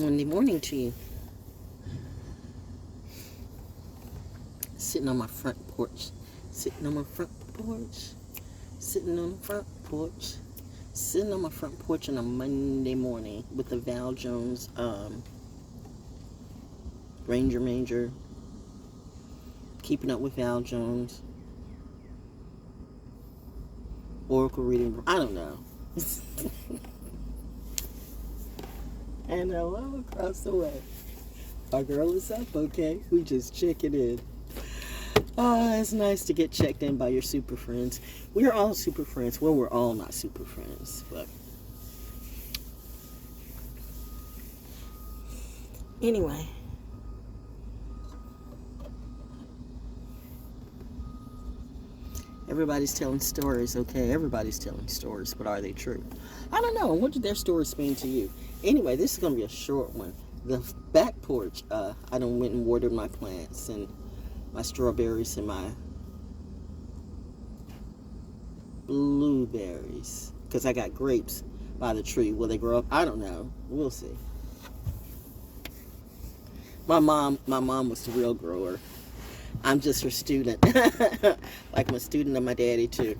Monday morning to you. Sitting on my front porch. Sitting on my front porch. Sitting on the front porch. Sitting on my front porch on a Monday morning with the Val Jones Ranger Manger. Keeping up with Val Jones. Oracle reading. I don't know. And hello across the way. Our girl is up, okay? We just checking in. It's nice to get checked in by your super friends. We are all super friends. Well, we're all not super friends, but anyway. Everybody's telling stories, okay? Everybody's telling stories, but are they true? I don't know. What did their stories mean to you? Anyway, this is going to be a short one. The back porch, I done went and watered my plants and my strawberries and my blueberries. Because I got grapes by the tree. Will they grow up? I don't know. We'll see. My mom was the real grower. I'm just her student. Like I'm a student of my daddy too.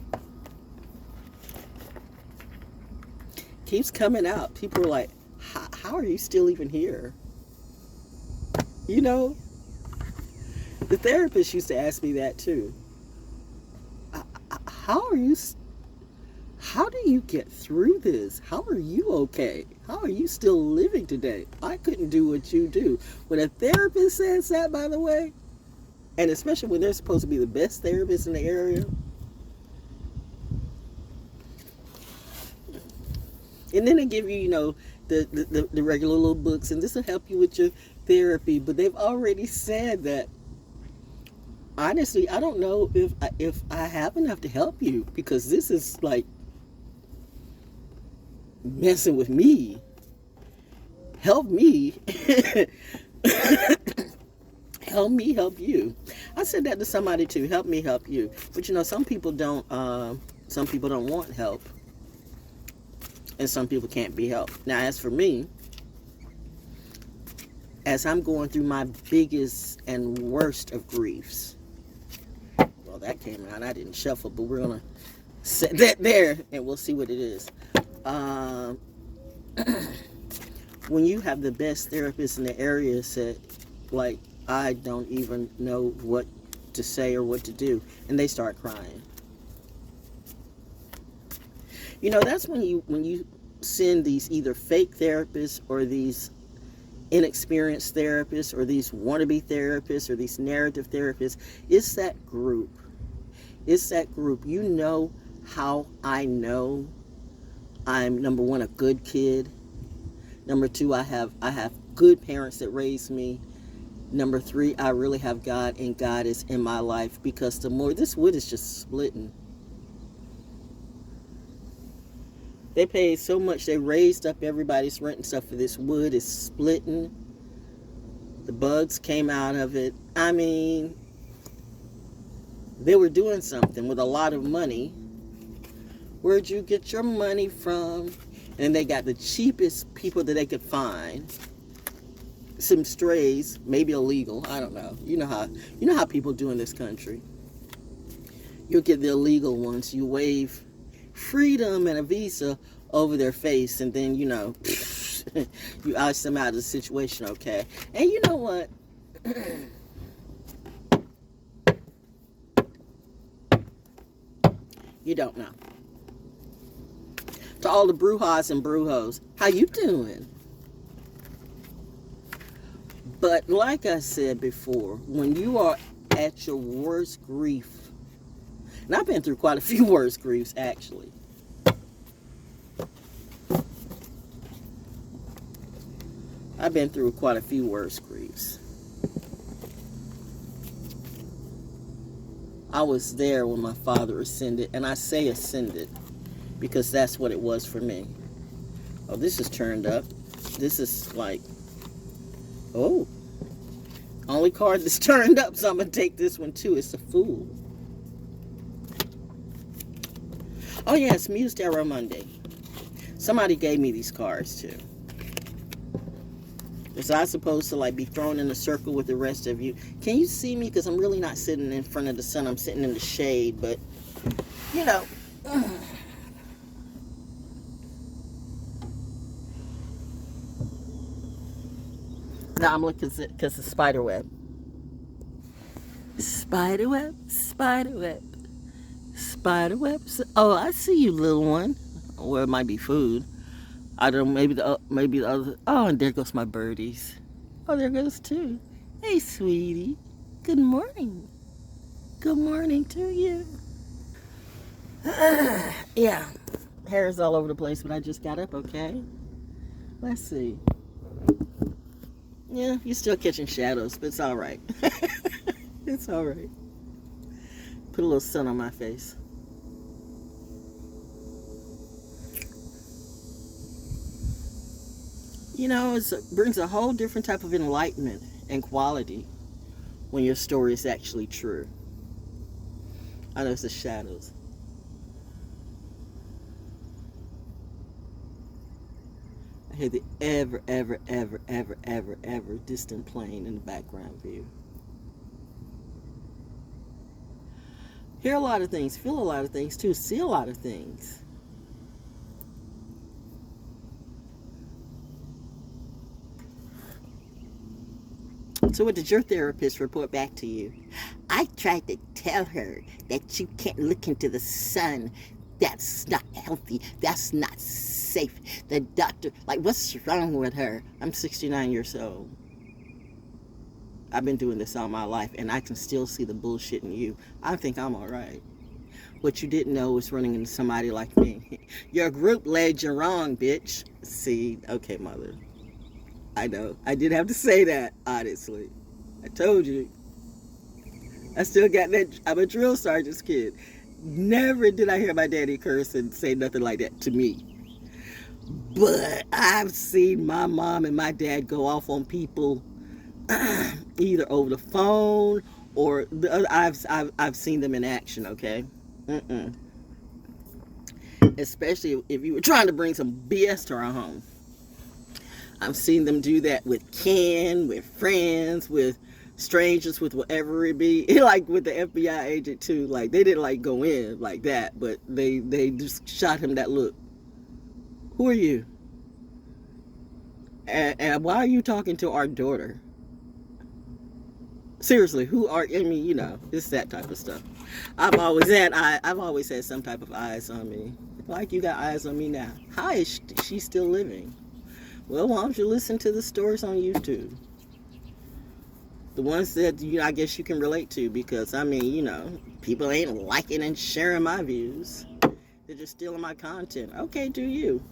Keeps coming out. People are like, how are you still even here? You know? The therapist used to ask me that too. How do you get through this? How are you okay? How are you still living today? I couldn't do what you do. When a therapist says that, by the way, and especially when they're supposed to be the best therapist in the area. And then they give you, the regular little books, and this will help you with your therapy. But they've already said that, honestly, I don't know if I have enough to help you, because this is like messing with me. Help me. Help me help you. I said that to somebody too. Help me help you. But some people don't want help. And some people can't be helped. Now, as for me, as I'm going through my biggest and worst of griefs, well, that came out. I didn't shuffle, but we're going to set that there and we'll see what it is. When you have the best therapist in the area said, like, I don't even know what to say or what to do, and they start crying. That's when you send these either fake therapists or these inexperienced therapists or these wannabe therapists or these narrative therapists. It's that group. You know how I know I'm, number one, a good kid. Number two, I have good parents that raised me. Number three, I really have God, and God is in my life, because the more, this wood is just splitting. They paid so much, they raised up everybody's rent and stuff for this wood is splitting. The bugs came out of it. I mean, they were doing something with a lot of money. Where'd you get your money from? And they got the cheapest people that they could find. Some strays, maybe illegal, I don't know. You know how people do in this country. You'll get the illegal ones. You wave freedom and a visa over their face, and then you ice them out of the situation, okay? And you know what? You don't know. To all the brujas and brujos, how you doing? But like I said before, when you are at your worst grief, and I've been through quite a few worst griefs, actually. I've been through quite a few worst griefs. I was there when my father ascended, and I say ascended because that's what it was for me. Oh, this is turned up. This is like, oh, only card that's turned up, so I'm going to take this one too. It's a Fool. Oh, yeah, it's Muse Tarot Monday. Somebody gave me these cards too. Was I supposed to like be thrown in a circle with the rest of you? Can you see me? Because I'm really not sitting in front of the sun. I'm sitting in the shade, but you know. Now I'm looking because it's spider web. Spider web, spider web, spider web. Oh, I see you, little one. Well, it might be food. I don't know, maybe the other. Oh, and there goes my birdies. Oh, there goes two. Hey, sweetie. Good morning. Good morning to you. Yeah, hair is all over the place, but I just got up, okay? Let's see. Yeah, you're still catching shadows, but it's all right. It's all right. Put a little sun on my face. You know, it brings a whole different type of enlightenment and quality when your story is actually true. I know it's the shadows. I hear the ever distant plane in the background view. Hear a lot of things, feel a lot of things too, see a lot of things. So what did your therapist report back to you? I tried to tell her that you can't look into the sun. That's not healthy. That's not safe. The doctor, like, what's wrong with her? I'm 69 years old. I've been doing this all my life, and I can still see the bullshit in you. I think I'm all right. What you didn't know was running into somebody like me. Your group led you wrong, bitch. See, okay, mother. I know. I did have to say that, honestly. I told you. I still got that. I'm a drill sergeant's kid. Never did I hear my daddy curse and say nothing like that to me. But I've seen my mom and my dad go off on people either over the phone or I've seen them in action, okay? Especially if you were trying to bring some BS to our home. I've seen them do that with kin, with friends, with strangers, with whatever it be. Like with the FBI agent too. Like they didn't like go in like that, but they just shot him that look. Who are you? And why are you talking to our daughter? Seriously, who are? I mean, you know, it's that type of stuff. I've always had some type of eyes on me. Like you got eyes on me now. How is she still living? Well, why don't you listen to the stories on YouTube? The ones that I guess you can relate to, because I mean, you know, people ain't liking and sharing my views. They're just stealing my content. Okay, do you?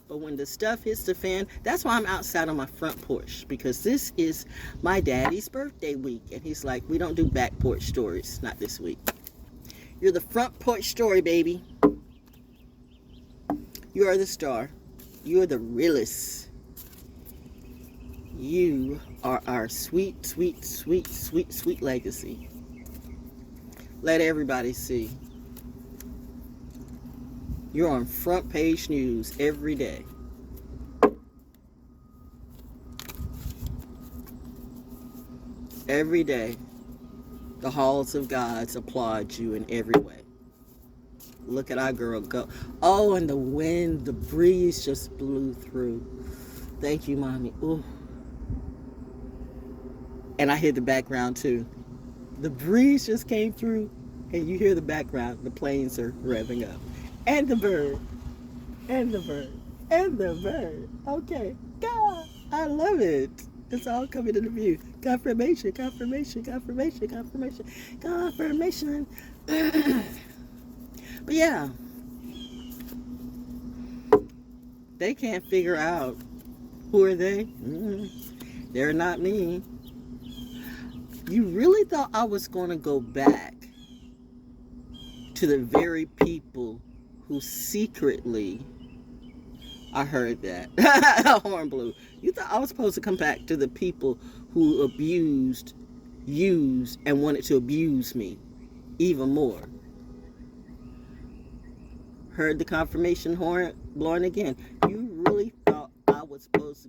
But when the stuff hits the fan, that's why I'm outside on my front porch, because this is my daddy's birthday week, and he's like, we don't do back porch stories, not this week. You're the front porch story, baby. You are the star. You are the realest. You are our sweet legacy. Let everybody see. You're on front page news every day. Every day, the halls of gods applaud you in every way. Look at our girl go. Oh, and the wind, the breeze just blew through. Thank you, mommy. Ooh. And I hear the background too. The breeze just came through, and you hear the background. The planes are revving up. And the bird. And the bird. And the bird. Okay. God, I love it. It's all coming into view. Confirmation, confirmation, confirmation, confirmation, confirmation. But yeah, they can't figure out who are they. They're not me. You really thought I was going to go back to the very people who secretly, I heard that, horn blew. You thought I was supposed to come back to the people who abused, used, and wanted to abuse me even more. Heard the confirmation horn blowing again. You really thought I was supposed to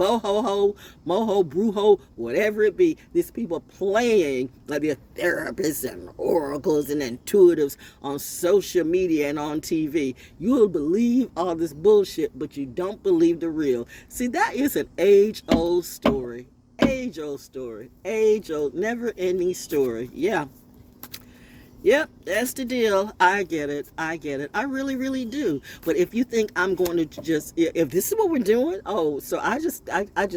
boho, moho, brujo, whatever it be. These people playing like they're therapists and oracles and intuitives on social media and on TV. You will believe all this bullshit, but you don't believe the real. See, that is an age-old story. Age-old story. Age-old, never-ending story. Yeah. Yep, that's the deal. I get it. I really, really do. But if you think I'm going to just, if this is what we're doing, so I just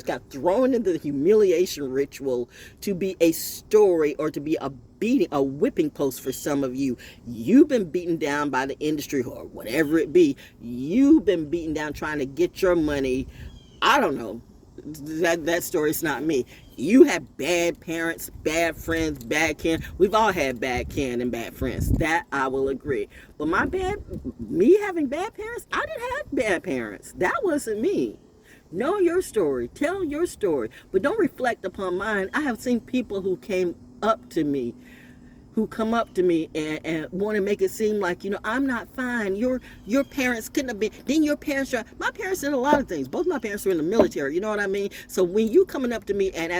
got thrown into the humiliation ritual to be a story or to be a whipping post for some of you. You've been beaten down by the industry or whatever it be. You've been beaten down trying to get your money. I don't know. That story's not me. You have bad parents, bad friends, bad kin. We've all had bad kin and bad friends. That I will agree. But me having bad parents, I didn't have bad parents. That wasn't me. Know your story. Tell your story. But don't reflect upon mine. I have seen people who come up to me and want to make it seem like, I'm not fine. Your parents couldn't have been. Then your parents my parents did a lot of things. Both my parents were in the military. You know what I mean? So when you coming up to me and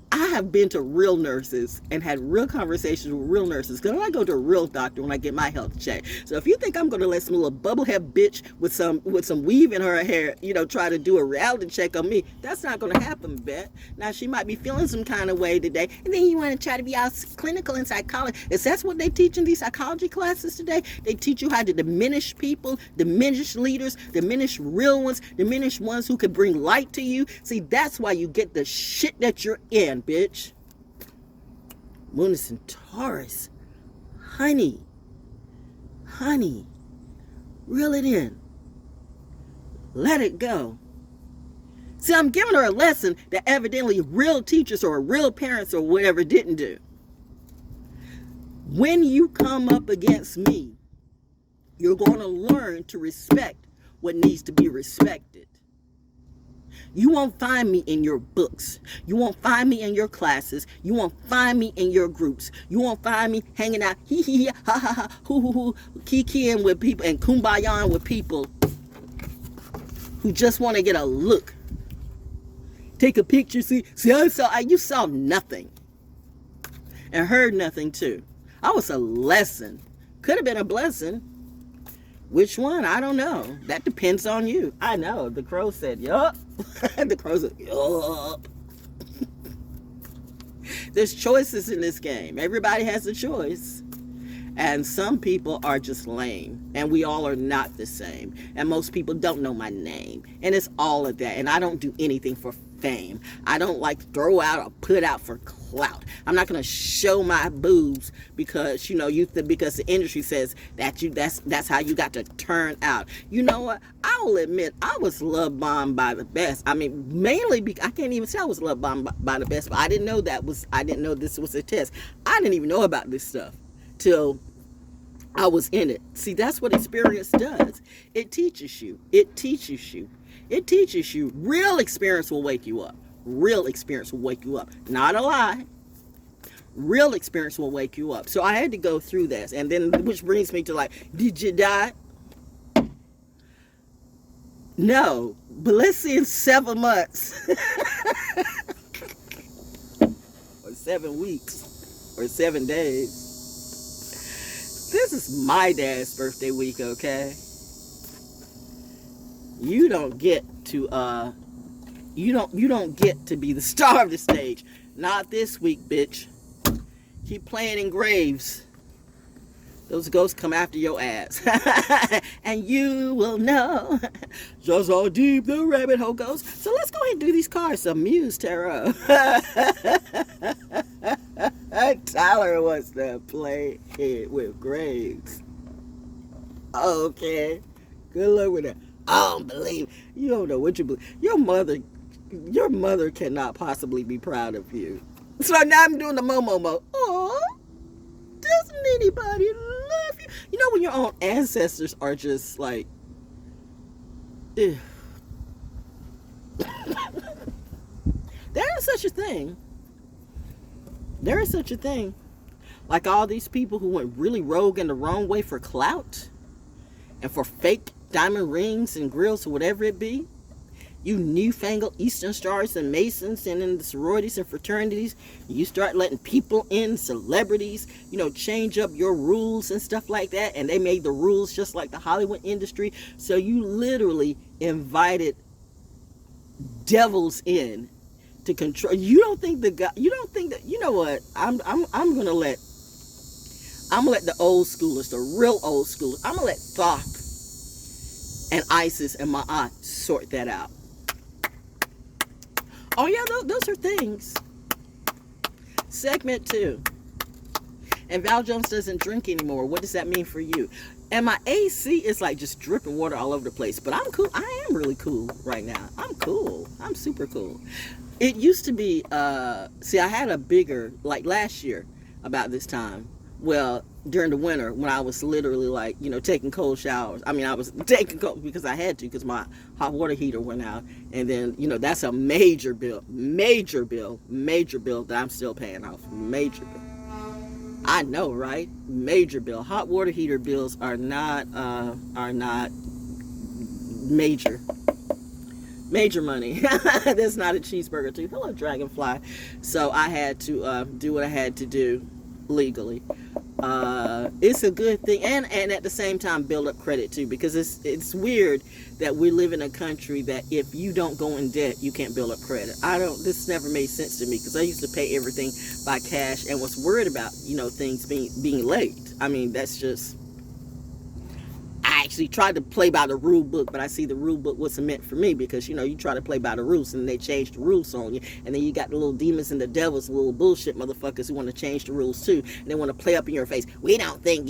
I have been to real nurses and had real conversations with real nurses. Because I go to a real doctor when I get my health checked. So if you think I'm going to let some little bubblehead bitch with some weave in her hair, try to do a reality check on me, that's not going to happen, bet. Now, she might be feeling some kind of way today. And then you want to try to be all clinical in psychology. Is that what they teach in these psychology classes today? They teach you how to diminish people, diminish leaders, diminish real ones, diminish ones who could bring light to you. See, that's why you get the shit that you're in, bitch. Moon is in Taurus. Honey, reel it in. Let it go. See, I'm giving her a lesson that evidently real teachers or real parents or whatever didn't do. When you come up against me, you're going to learn to respect what needs to be respected. You won't find me in your books. You won't find me in your classes. You won't find me in your groups. You won't find me hanging out, hee hee, ha ha ha, hoo hoo hoo, kikiing with people and kumbayaing with people who just want to get a look. Take a picture, see, you saw nothing and heard nothing too. I was a lesson. Could have been a blessing. Which one? I don't know. That depends on you. I know. The crow said, yup. The crow said, yup. There's choices in this game. Everybody has a choice. And some people are just lame. And we all are not the same. And most people don't know my name. And it's all of that. And I don't do anything for fame. I don't like throw out or put out for clout. I'm not going to show my boobs because, because the industry says that's how you got to turn out. You know what? I will admit I was love bombed by the best. I mean, mainly because I can't even say I was love bombed by the best, but I didn't know this was a test. I didn't even know about this stuff till I was in it. See, that's what experience does. It teaches you. Real experience will wake you up. Real experience will wake you up. Not a lie. Real experience will wake you up. So I had to go through this. And then, which brings me to did you die? No. But let's see in 7 months. Or 7 weeks. Or 7 days. This is my dad's birthday week, okay? You don't get to you don't get to be the star of the stage. Not this week, bitch. Keep playing in graves. Those ghosts come after your ass. And you will know just how deep the rabbit hole goes. So let's go ahead and do these cards. Some Muse Tarot. Tyler wants to play it with graves. Okay. Good luck with that. I don't believe. You don't know what you believe. Your mother cannot possibly be proud of you. So now I'm doing the mo. Oh, doesn't anybody love you? You know when your own ancestors are just like, ew. There is such a thing. There is such a thing. Like all these people who went really rogue in the wrong way for clout and for fake diamond rings and grills or whatever it be. you newfangled Eastern Stars and Masons and in the sororities and fraternities, you start letting people in, celebrities, change up your rules and stuff like that. And they made the rules just like the Hollywood industry. So you literally invited devils in to control. You don't think that, you know what? I'm gonna let the old schoolers, the real old schoolers, I'm gonna let Thoth and Isis and Ma'at sort that out. Oh yeah, those are things. Segment 2. And Val Jones doesn't drink anymore. What does that mean for you? And my AC is like just dripping water all over the place. But I'm cool. I am really cool right now. I'm cool. I'm super cool. It used to be, see, I had a bigger, like last year about this time. Well, during the winter when I was literally like, taking cold showers. I mean, I was taking cold because I had to, because my hot water heater went out. And then, that's a major bill that I'm still paying off. Major bill. I know, right? Major bill. Hot water heater bills are not major money. That's not a cheeseburger too. Hello, Dragonfly. So I had to do what I had to do legally. It's a good thing, and at the same time build up credit too, because it's weird that we live in a country that if you don't go in debt, you can't build up credit. This never made sense to me, because I used to pay everything by cash and was worried about things being late. I mean, that's just, I actually tried to play by the rule book, but I see the rule book wasn't meant for me, because you try to play by the rules and they change the rules on you, and then you got the little demons and the devils, little bullshit motherfuckers who want to change the rules too, and they want to play up in your face. We don't think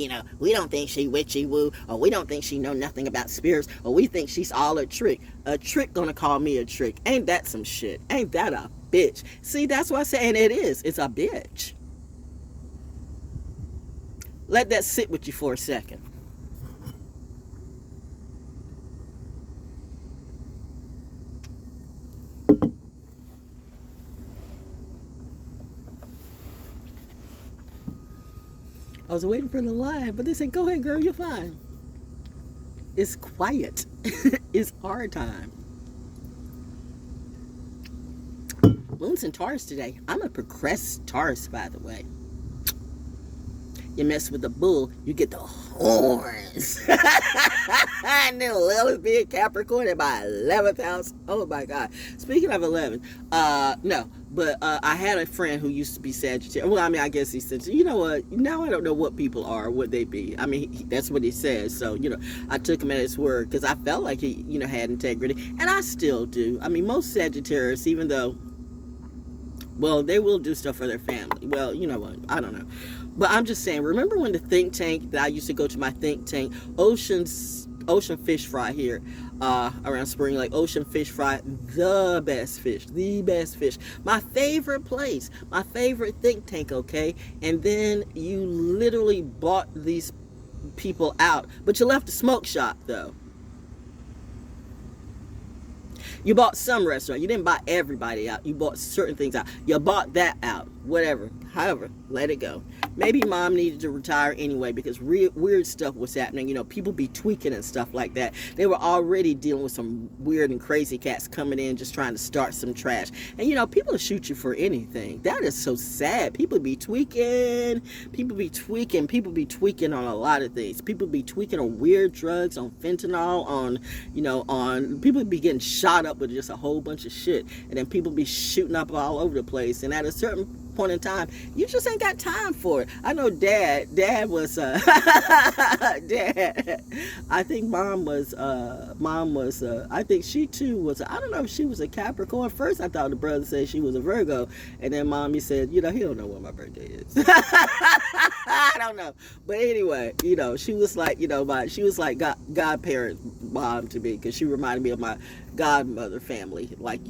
she witchy woo, or we don't think she know nothing about spirits, or we think she's all a trick. A trick gonna call me a trick. Ain't that some shit? Ain't that a bitch? See, that's what I'm saying. It is. It's a bitch. Let that sit with you for a second. I was waiting for the live, but they said, go ahead, girl, you're fine. It's quiet. It's our time. Moon's in Taurus today. I'm a progressed Taurus, by the way. You mess with the bull, you get the horns. I knew Lilith being Capricorn in my 11th house. Oh my God. Speaking of 11, no, but I had a friend who used to be Sagittarius. Well, I mean, I guess he said, you know what? Now I don't know what people are, what they be. I mean, that's what he says. So, I took him at his word, because I felt like he, had integrity. And I still do. I mean, most Sagittarius, even though, well, they will do stuff for their family. Well, you know what? I don't know. But I'm just saying, remember when the think tank that I used to go to, my think tank, Ocean Fish Fry here, around Spring Lake, Ocean Fish Fry, the best fish, my favorite place, my favorite think tank, okay? And then you literally bought these people out, but you left the smoke shop though. You bought some restaurant. You didn't buy everybody out. You bought certain things out. You bought that out. Whatever. However, let it go. Maybe mom needed to retire anyway, because weird stuff was happening. People be tweaking and stuff like that. They were already dealing with some weird and crazy cats coming in just trying to start some trash. And people will shoot you for anything. That is so sad. People be tweaking. People be tweaking on a lot of things. People be tweaking on weird drugs, on fentanyl, on people be getting shot up with just a whole bunch of shit. And then people be shooting up all over the place. And at a certain point in time, you just ain't got time for it. I know dad was dad, I think mom was I think she too was, I don't know if she was a Capricorn. First I thought the brother said she was a Virgo, and then mommy said, he don't know what my birthday is. I don't know, but anyway, she was like, she was like godparent mom to me, because she reminded me of my godmother family, like,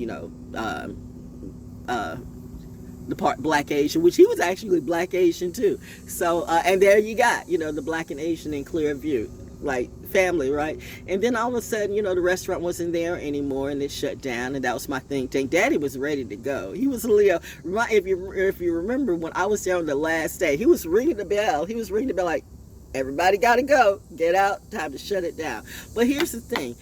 the part Black Asian, which he was actually Black Asian too. So, and there you got, the Black and Asian in clear view, like family, right? And then all of a sudden, the restaurant wasn't there anymore, and it shut down, and that was my think tank. Daddy was ready to go. He was Leo. If you remember, when I was there on the last day, he was ringing the bell. Like, everybody got to go. Get out. Time to shut it down. But here's the thing.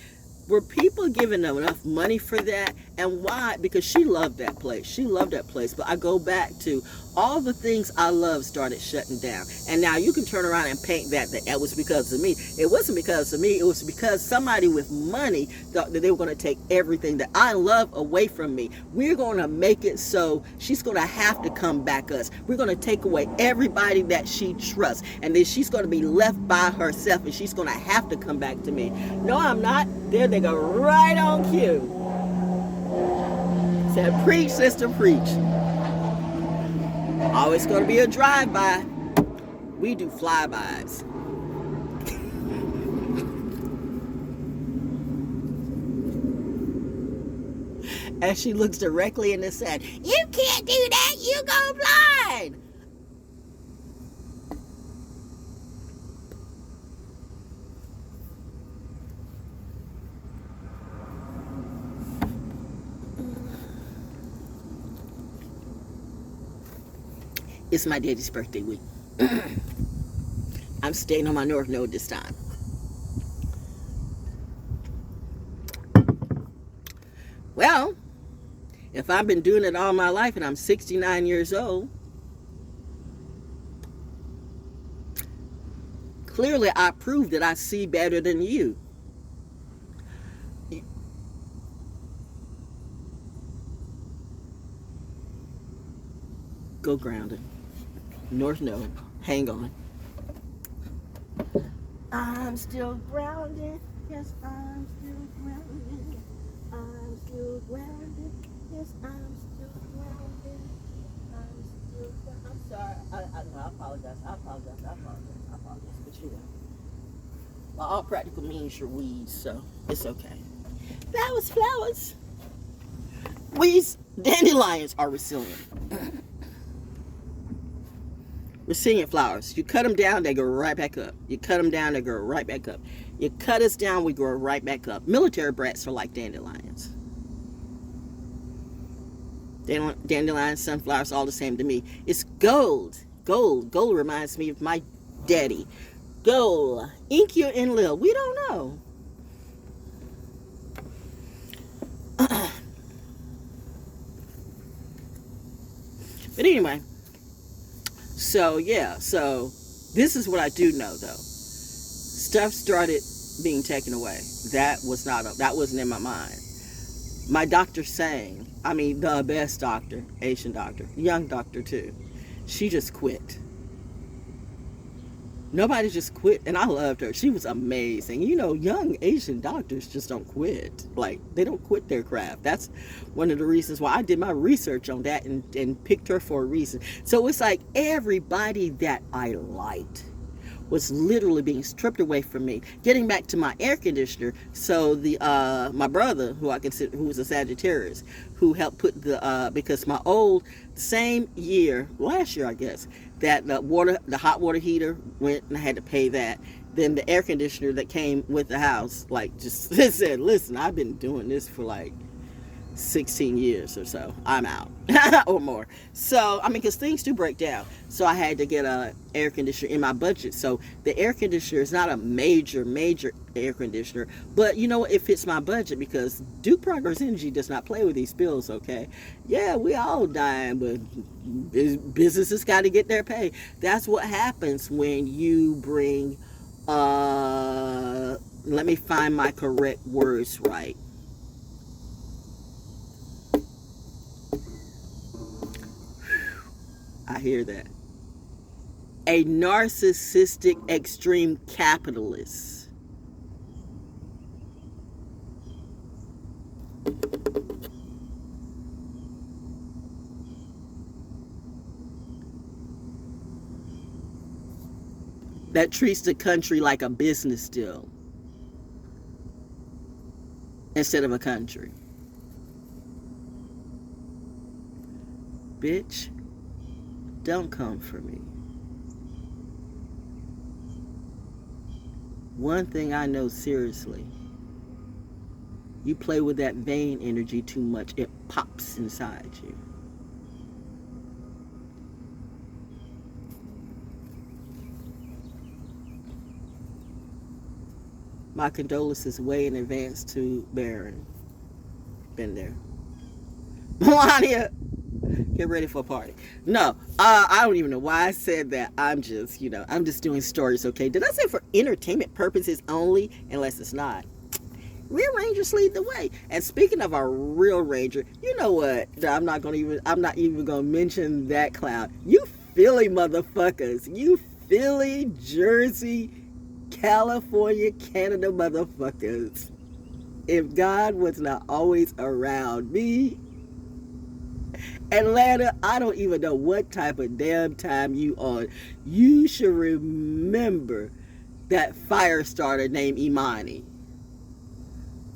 Were people giving them enough money for that? And why? Because she loved that place. She loved that place. But I go back to all the things I love started shutting down. And now you can turn around and paint that was because of me. It wasn't because of me. It was because somebody with money thought that they were going to take everything that I love away from me. We're going to make it so she's going to have to come back us. We're going to take away everybody that she trusts. And then she's going to be left by herself, and she's going to have to come back to me. No, I'm not. There they go, right on cue. Said, preach, sister, preach. Always going to be a drive-by. We do flybys. And she looks directly in the sun. You can't do that. You go blind. It's my daddy's birthday week. I'm staying on my North Node this time. Well, if I've been doing it all my life and I'm 69 years old, clearly I proved that I see better than you. Go grounded. North Node. Hang on. I'm still grounded. Yes, I'm still grounded. I'm still grounded. Yes, I'm still grounded. I'm still grounded. I'm sorry. I apologize. I apologize. But you know, by all practical means, you're weeds, so it's okay. Flowers. Weeds, dandelions are resilient. Resilient flowers. You cut them down, they go right back up. You cut them down, they go right back up. You cut us down, we grow right back up. Military brats are like dandelions. Dandelions, sunflowers, all the same to me. It's gold. Gold reminds me of my daddy. Gold. Inkia and Lil. We don't know. But anyway. So yeah, so this is what I do know though. Stuff started being taken away. That wasn't in my mind. My doctor sang, the best doctor, Asian doctor, young doctor too. She just quit. Nobody just quit, and I loved her. She was amazing. You know, young Asian doctors just don't quit. Like, they don't quit their craft. That's one of the reasons why I did my research on that and picked her for a reason. So it's like everybody that I liked was literally being stripped away from me. Getting back to my air conditioner, so my brother, who was a Sagittarius, who helped put because my same year, last year I guess, that the hot water heater went and I had to pay that. Then the air conditioner that came with the house, just said, listen, I've been doing this for 16 years or so. I'm out. Or more. So, because things do break down. So I had to get an air conditioner in my budget. So the air conditioner is not a major air conditioner. But you know what? It fits my budget because Duke Progress Energy does not play with these bills, okay? Yeah, we all dying, but businesses got to get their pay. That's what happens when you bring, let me find my correct words right. I hear that. A narcissistic extreme capitalist. That treats the country like a business deal instead of a country. Bitch, don't come for me. One thing I know seriously, you play with that vain energy too much, it pops inside you. My condolences way in advance to Baron. Been there. Melania, get ready for a party. No, I don't even know why I said that. I'm just, I'm just doing stories, okay? Did I say for entertainment purposes only? Unless it's not. Real Rangers lead the way. And speaking of our Real Ranger, you know what? I'm not even gonna mention that clown. You Philly motherfuckers. You Philly, Jersey, California, Canada motherfuckers. If God was not always around me, Atlanta, I don't even know what type of damn time you on. You should remember that fire starter named Imani.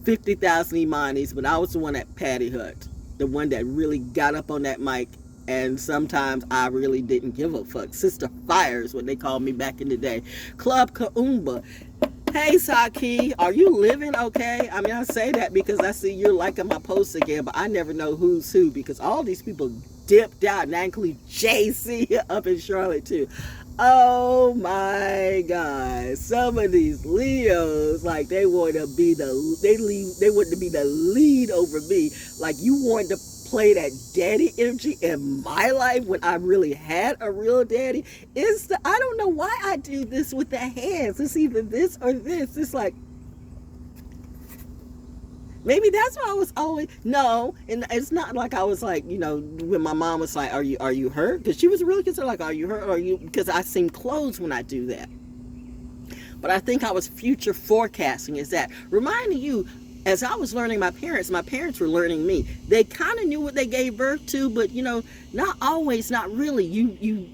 50,000 Imanis, but I was the one at Patty Hut. The one that really got up on that mic, and sometimes I really didn't give a fuck. Sister Fire is what they called me back in the day. Club Kaumba. Hey Saki, are you living okay? I mean, I say that because I see you're liking my posts again, but I never know who's who because all these people dipped out, and I include JC up in Charlotte too. Oh my God! Some of these Leos, like they want to be they want to be the lead over me. Like you want to play that daddy energy in my life when I really had a real daddy. I don't know why I do this with the hands. It's either this or this. It's like maybe that's why I was always no, and it's not like I was like when my mom was like, "Are you hurt?" Because she was really concerned, like, "Are you hurt? Or are you?" Because I seem closed when I do that. But I think I was future forecasting. Is that reminding you? As I was learning my parents were learning me. They kind of knew what they gave birth to, but not always, not really. You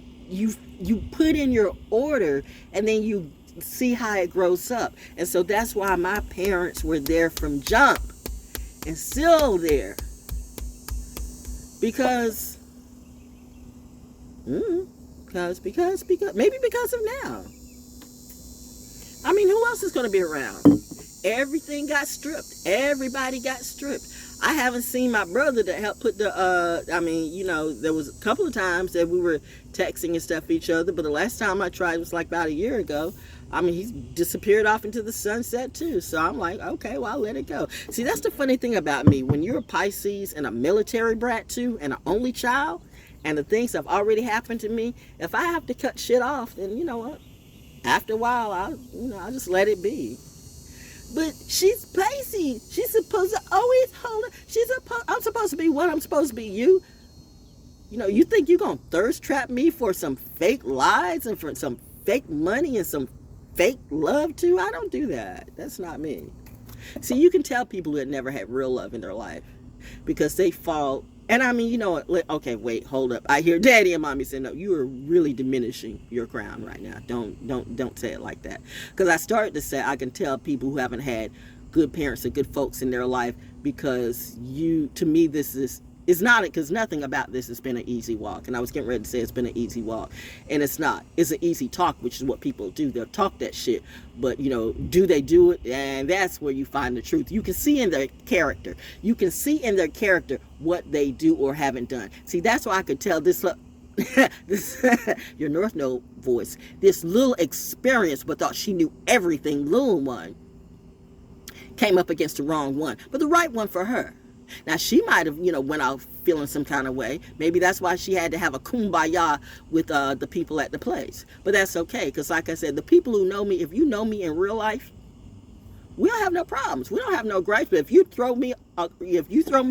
put in your order, and then you see how it grows up. And so that's why my parents were there from jump. And still there because maybe because of now. I mean, who else is going to be around? Everything got stripped. Everybody got stripped. I haven't seen my brother that helped put the there was a couple of times that we were texting and stuff each other, but the last time I tried was like about a year ago. I mean, he's disappeared off into the sunset too. So I'm like, okay, well, I'll let it go. See, that's the funny thing about me. When you're a Pisces and a military brat too, and an only child, and the things that have already happened to me, if I have to cut shit off, then you know what? After a while, I'll just let it be. But she's Pisces. She's supposed to always hold it. I'm supposed to be what? I'm supposed to be you. You think you're going to thirst trap me for some fake lies and for some fake money and some fake love too? I don't do that. That's not me. See, you can tell people that never had real love in their life because they fall. And I mean, you know what? Okay, wait, hold up. I hear Daddy and Mommy say, "No, you are really diminishing your crown right now. Don't say it like that." Because I started to say I can tell people who haven't had good parents and good folks in their life because to me, this is. It's not because nothing about this has been an easy walk. And I was getting ready to say it's been an easy walk. And it's not. It's an easy talk, which is what people do. They'll talk that shit. But, do they do it? And that's where you find the truth. You can see in their character. You can see in their character what they do or haven't done. See, that's why I could tell this your North Node voice, this little experience, but thought she knew everything, little one, came up against the wrong one. But the right one for her. Now, she might have, went out feeling some kind of way. Maybe that's why she had to have a kumbaya with the people at the place. But that's okay, because like I said, the people who know me, if you know me in real life, we don't have no problems. We don't have no gripes. But if you throw me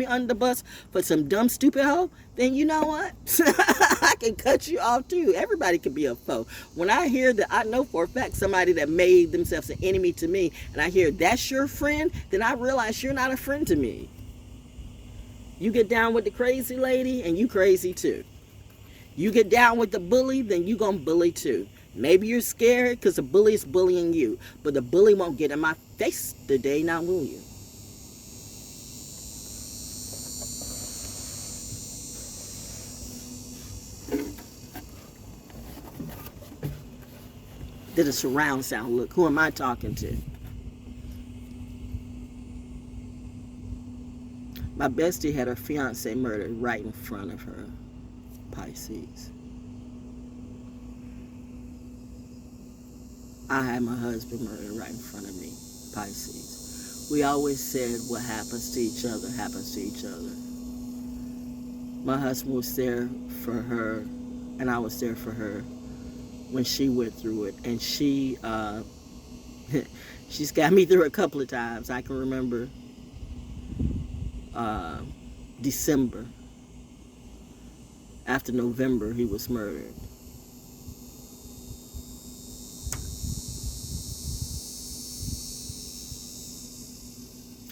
under the bus for some dumb, stupid hoe, then you know what? I can cut you off too. Everybody can be a foe. When I hear that, I know for a fact somebody that made themselves an enemy to me, and I hear that's your friend, then I realize you're not a friend to me. You get down with the crazy lady, and you crazy too. You get down with the bully, then you gonna bully too. Maybe you're scared because the bully is bullying you, but the bully won't get in my face today, now will you? Did a surround sound look? Who am I talking to? My bestie had her fiance murdered right in front of her. Pisces. I had my husband murdered right in front of me. Pisces. We always said what happens to each other happens to each other. My husband was there for her, and I was there for her when she went through it. And she's got me through a couple of times. I can remember December, after November, he was murdered.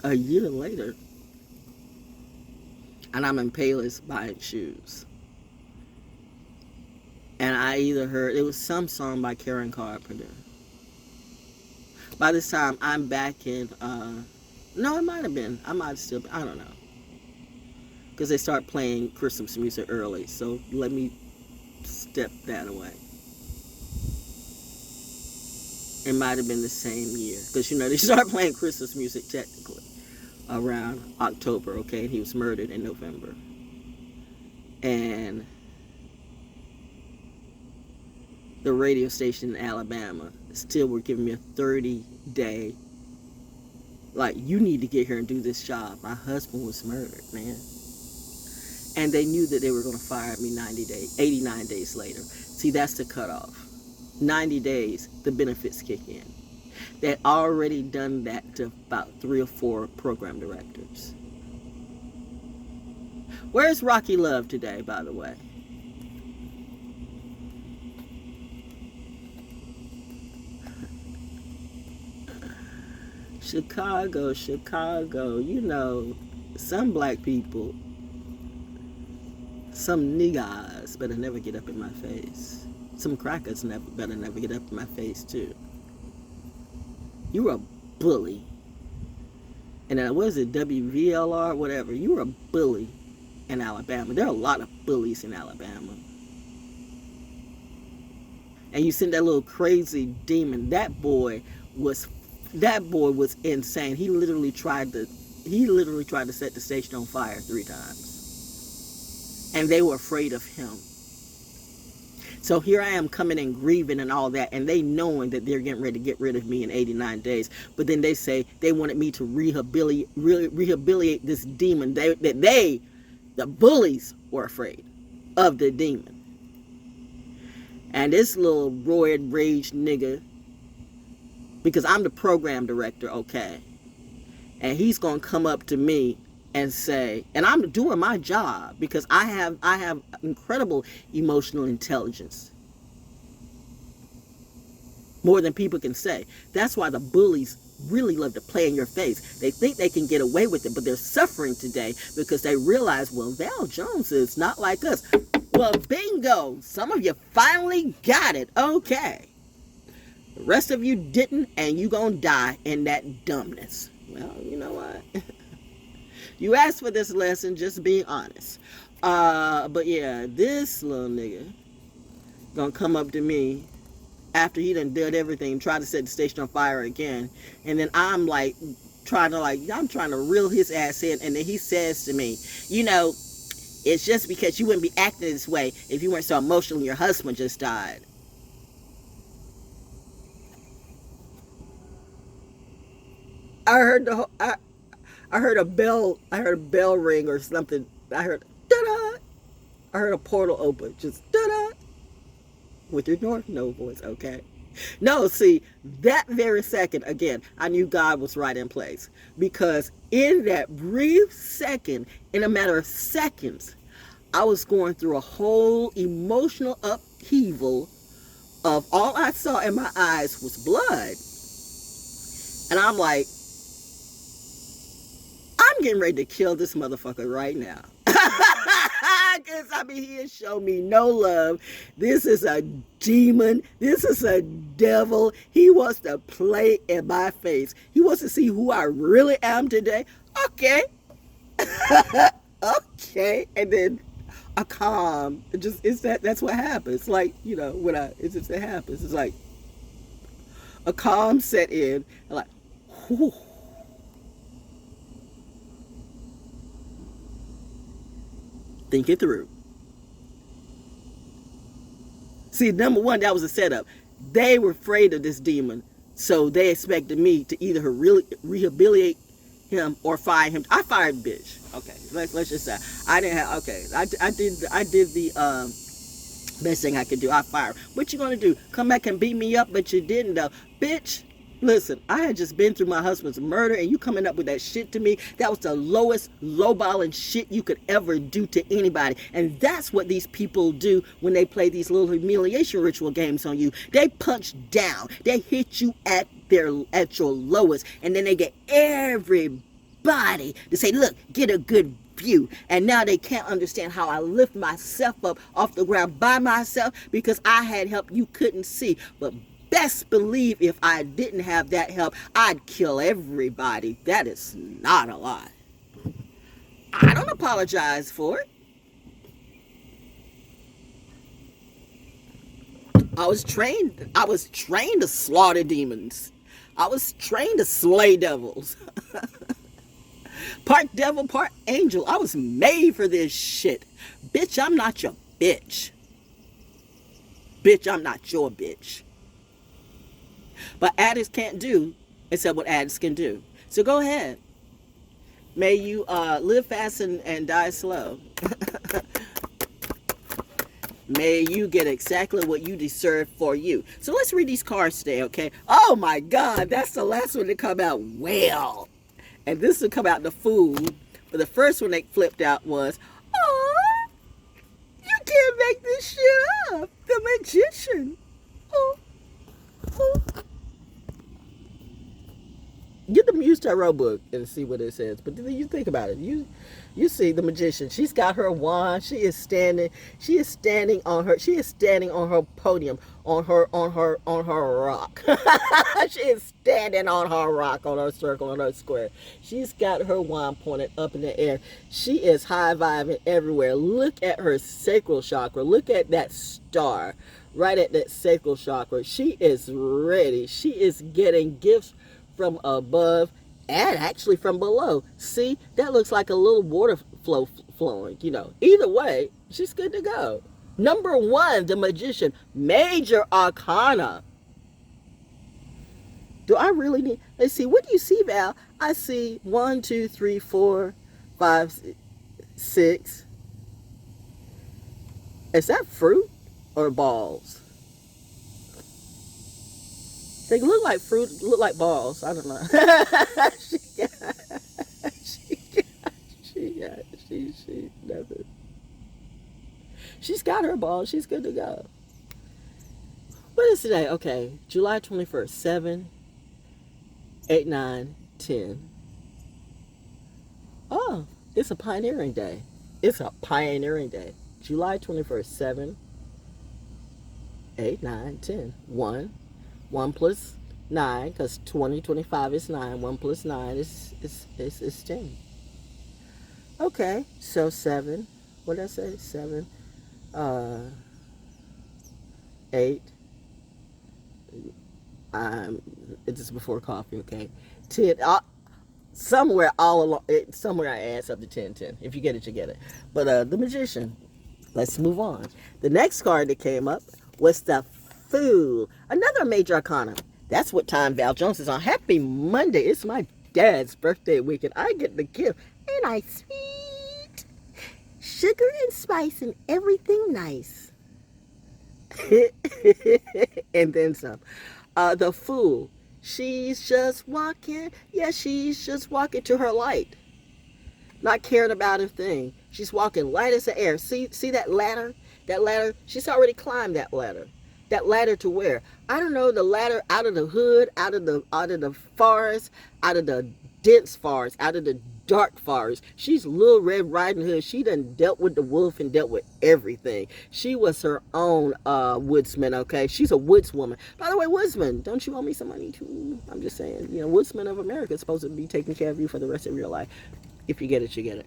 A year later, and I'm in Payless buying shoes. And I either heard, it was some song by Karen Carpenter. By this time, I'm back in, no, it might have been. I might have still been, I don't know. Because they start playing Christmas music early, so let me step that away. It might have been the same year. Because, you know, they start playing Christmas music technically around October, okay? And he was murdered in November. And the radio station in Alabama still were giving me a 30-day, like, you need to get here and do this job. My husband was murdered, man. And they knew that they were going to fire me 89 days later. See, that's the cutoff. 90 days, the benefits kick in. They'd already done that to about 3 or 4 program directors. Where's Rocky Love today, by the way? Chicago, you know, some black people, some niggas better never get up in my face. Some crackers better never get up in my face, too. You were a bully. And then, what is it, WVLR, whatever. You were a bully in Alabama. There are a lot of bullies in Alabama. And you sent that little crazy demon. That boy was insane. He literally tried to set the station on fire 3 times. And they were afraid of him. So here I am coming and grieving and all that, and they knowing that they're getting ready to get rid of me in 89 days. But then they say they wanted me to rehabilitate this demon. The bullies were afraid of the demon. And this little roid rage nigga, because I'm the program director, okay, and he's gonna come up to me and say, and I'm doing my job because I have incredible emotional intelligence, more than people can say. That's why the bullies really love to play in your face. They think they can get away with it, but they're suffering today because they realize, well, Val Jones is not like us. Well, bingo, some of you finally got it. Okay, the rest of you didn't, and you gonna die in that dumbness. Well, you know what? You asked for this lesson, just being honest. But yeah, this little nigga gonna come up to me after he done did everything, try to set the station on fire again. And then I'm trying to reel his ass in. And then he says to me, you know, it's just because you wouldn't be acting this way if you weren't so emotional. Your husband just died. I heard a bell ring or something. I heard da-da. I heard a portal open. Just da-da. With your North Node voice, okay? No, see, that very second, again, I knew God was right in place. Because in that brief second, in a matter of seconds, I was going through a whole emotional upheaval of all I saw in my eyes was blood. And I'm like, I'm getting ready to kill this motherfucker right now. Because, I mean, he has shown me no love. This is a demon. This is a devil. He wants to play in my face. He wants to see who I really am today. Okay. Okay. And then a calm. That's what happens. Like, you know, it happens. It's like a calm set in. And like, whew. Think it through. See, number one, that was a setup. They were afraid of this demon So they expected me to either really rehabilitate him or fire him. I fired the bitch. Okay, let's just say I didn't have. Okay, I did the best thing I could do. I fired. What you gonna do? Come back and beat me up? But you didn't, though, bitch. Listen, I had just been through my husband's murder, and you coming up with that shit to me. That was the lowest lowballing shit you could ever do to anybody. And that's what these people do when they play these little humiliation ritual games on you. They punch down. They hit you at your lowest, and then they get everybody to say, look, get a good view. And now they can't understand how I lift myself up off the ground by myself because I had help you couldn't see. But best believe if I didn't have that help, I'd kill everybody. That is not a lie. I don't apologize for it. I was trained to slaughter demons. I was trained to slay devils. Part devil, part angel. I was made for this shit. Bitch, I'm not your bitch. Bitch, I'm not your bitch. But addicts can't do except what addicts can do. So go ahead. May you live fast and die slow. May you get exactly what you deserve for you. So let's read these cards today, okay? Oh my God, that's the last one to come out well. And this will come out the Fool. But the first one they flipped out was, oh, you can't make this shit up. The Magician. Oh. Get the Muse Tarot book and see what it says. But then you think about it. You see the Magician. She's got her wand. She is standing on her podium, on her rock. She is standing on her rock, on her circle, on her square. She's got her wand pointed up in the air. She is high-vibing everywhere. Look at her sacral chakra. Look at that star right at that sacral chakra. She is ready. She is getting gifts from above and actually from below. See, that looks like a little water flow flowing, Either way, she's good to go. Number 1, the Magician, major arcana. Do I really need, let's see, what do you see, Val? I see 1, 2, 3, 4, 5, 6. Is that fruit or balls? They look like fruit, look like balls. I don't know. Nothing. She's got her balls. She's good to go. What is today? Okay, July 21st, 7, 8, 9, 10. Oh, it's a pioneering day. It's a pioneering day. July 21st, 7, 8, 9, 10. 1 plus 9, because 20, 25 is 9. 1 plus 9 is 10. Okay, so 7. What did I say? 7, 8. It's just before coffee, okay? 10. Somewhere all along, somewhere I adds up to 10, 10. If you get it, you get it. But the Magician. Let's move on. The next card that came up was the Fool. Another major arcana. That's what time Val Jones is on. Happy Monday. It's my dad's birthday weekend. I get the gift. And I sweet. Sugar and spice and everything nice. And then some. The Fool. She's just walking. Yeah, she's just walking to her light. Not caring about a thing. She's walking light as the air. See that ladder? That ladder? She's already climbed that ladder. That ladder to where? I don't know, the ladder out of the hood, out of the forest, out of the dense forest, out of the dark forest. She's Little Red Riding Hood. She done dealt with the wolf and dealt with everything. She was her own woodsman, okay? She's a woodswoman. By the way, woodsman, don't you owe me some money too? I'm just saying, woodsman of America is supposed to be taking care of you for the rest of your life. If you get it, you get it.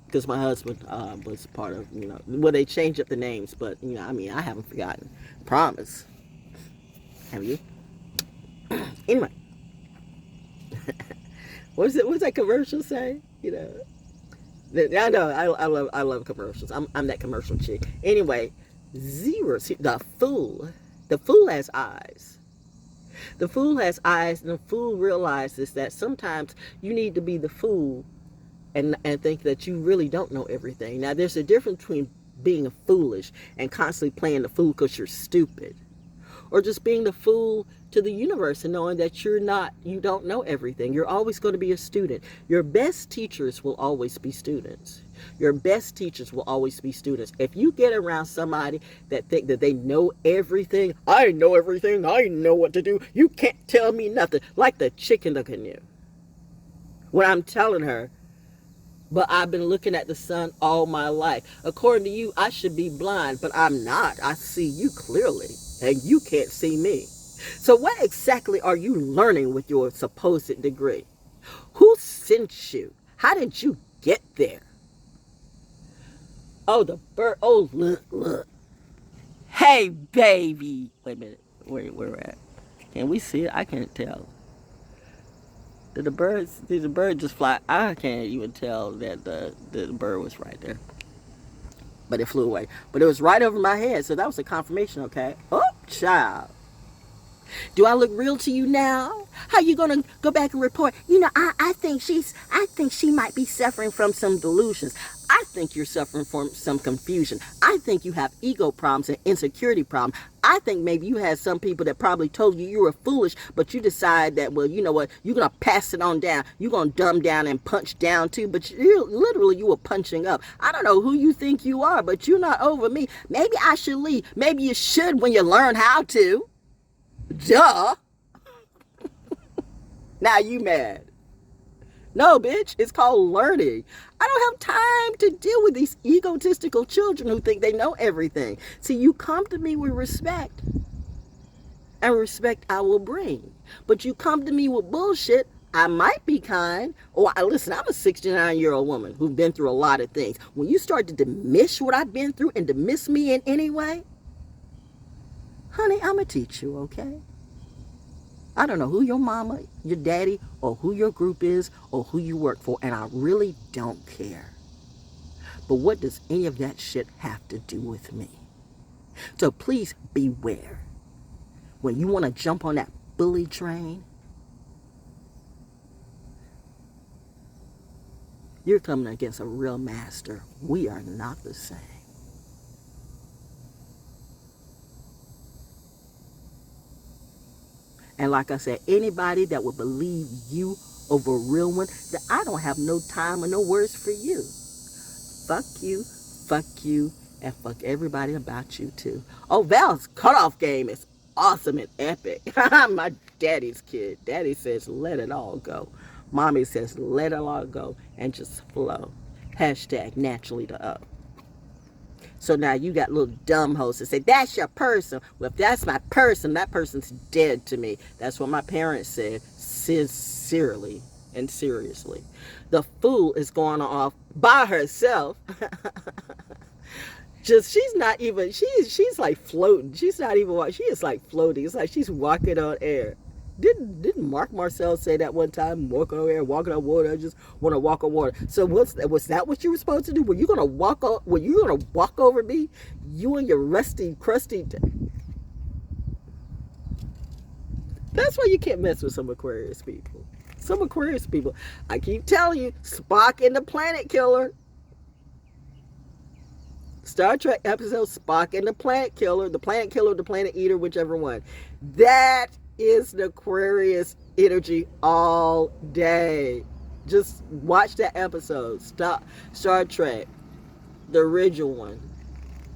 Because my husband was part of, well, they changed up the names, but, I haven't forgotten. Promise. Have you? Anyway. What's that commercial say? I know, I love commercials. I'm that commercial chick. Anyway, 0, see, the Fool. The Fool has eyes. The fool has eyes, and the fool realizes that sometimes you need to be the fool and think that you really don't know everything. Now, there's a difference between being foolish and constantly playing the fool because you're stupid, or just being the fool to the universe and knowing that you don't know everything. You're always going to be a student. Your best teachers will always be students. Your best teachers will always be students. If you get around somebody that think that they know everything, I know everything, I know what to do, you can't tell me nothing, like the chick in the canoe. When I'm telling her, but I've been looking at the sun all my life. According to you, I should be blind, but I'm not. I see you clearly, and you can't see me. So what exactly are you learning with your supposed degree? Who sent you? How did you get there? Oh, the bird. Oh, look. Hey, baby. Wait a minute. Where we're at. Can we see it? I can't tell. Did the bird just fly? I can't even tell that the bird was right there. But it flew away. But it was right over my head, so that was a confirmation, okay? Oh, child. Do I look real to you now? How you gonna go back and report? I think she might be suffering from some delusions. I think you're suffering from some confusion. I think you have ego problems and insecurity problems. I think maybe you had some people that probably told you were foolish, but you decide that, well, you know what, you're gonna pass it on down. You're gonna dumb down and punch down too, but you were punching up. I don't know who you think you are, but you're not over me. Maybe I should leave. Maybe you should when you learn how to. Duh. Now you mad. No, bitch, it's called learning. I don't have time to deal with these egotistical children who think they know everything. See, you come to me with respect, and respect I will bring. But you come to me with bullshit, I might be kind. Or listen, I'm a 69-year-old woman who's been through a lot of things. When you start to diminish what I've been through and dismiss me in any way, honey, I'm going to teach you, okay? I don't know who your mama, your daddy, or who your group is, or who you work for, and I really don't care. But what does any of that shit have to do with me? So please beware. When you want to jump on that bully train, you're coming against a real master. We are not the same. And like I said, anybody that would believe you over a real one, that I don't have no time or no words for you. Fuck you, and fuck everybody about you too. Oh, Val's cutoff game is awesome and epic. My daddy's kid. Daddy says, let it all go. Mommy says, let it all go and just flow. Hashtag naturally to up. So now you got little dumb hoes that say, that's your person. Well, if that's my person, that person's dead to me. That's what my parents said, sincerely and seriously. The fool is going off by herself. She's not even, she's like floating. She's not even, she is like floating. It's like she's walking on air. Didn't Mark Marcel say that one time? Walking on air, walking on water. I just want to walk on water. So was that what you were supposed to do? Were you gonna walk over me? You and your rusty, crusty. That's why you can't mess with some Aquarius people. Some Aquarius people. I keep telling you, Spock and the Planet Killer. Star Trek episode Spock and the Planet Killer, the Planet Eater, whichever one. That is the Aquarius energy all day. Just watch that episode. Star Trek, the original one.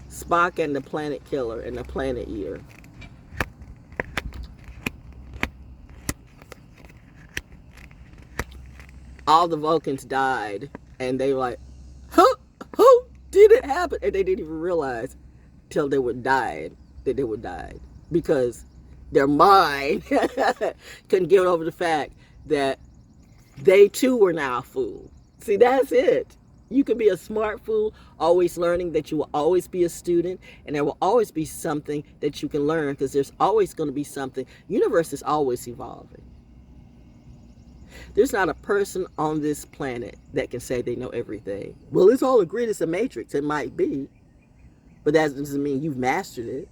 Spock and the Planet Killer and the Planet Eater. All the Vulcans died, and they were like, who did it happen? And they didn't even realize till they were dying that they were dying, because their mind couldn't get over the fact that they too were now a fool. See, that's it. You can be a smart fool, always learning that you will always be a student, and there will always be something that you can learn, because there's always going to be something. Universe is always evolving. There's not a person on this planet that can say they know everything. Well, it's all agreed it's a matrix. It might be, but that doesn't mean you've mastered it.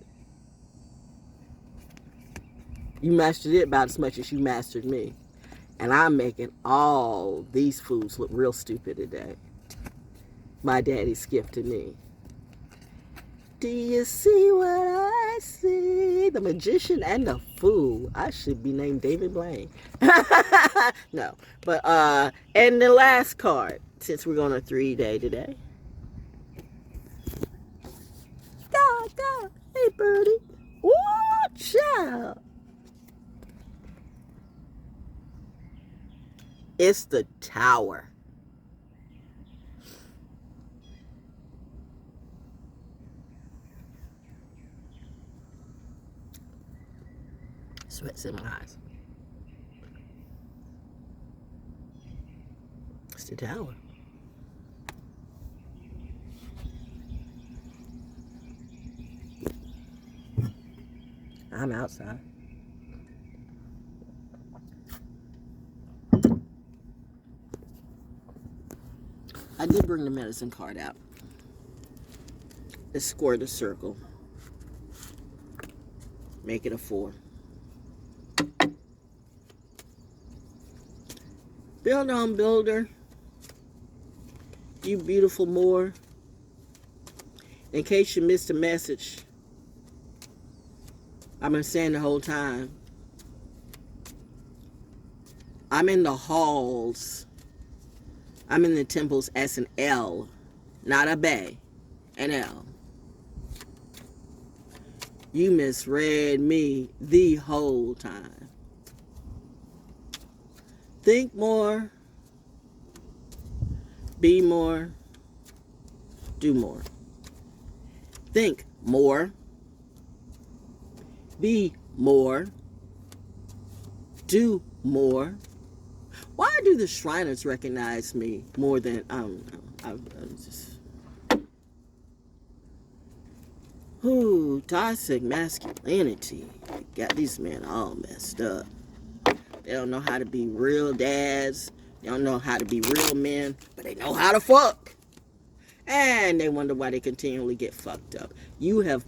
You mastered it about as much as you mastered me. And I'm making all these foods look real stupid today. My daddy's gift to me. Do you see what I see? The magician and the fool. I should be named David Blaine. No. But, and the last card, since we're going on a 3-day today. Go. Hey, birdie. Watch out. It's the Tower. Sweat's in my eyes. It's the Tower. I'm outside. I did bring the medicine card out. Let's square the circle. Make it a 4. Build on, builder. You beautiful Moor. In case you missed a message, I've been saying the whole time, I'm in the halls. I'm in the temples as an L, not a bay, an L. You misread me the whole time. Think more, be more, do more. Think more, be more, do more. Why do the Shriners recognize me more than, I don't know, I'm just... Ooh, toxic masculinity. Got these men all messed up. They don't know how to be real dads. They don't know how to be real men, but they know how to fuck. And they wonder why they continually get fucked up. You have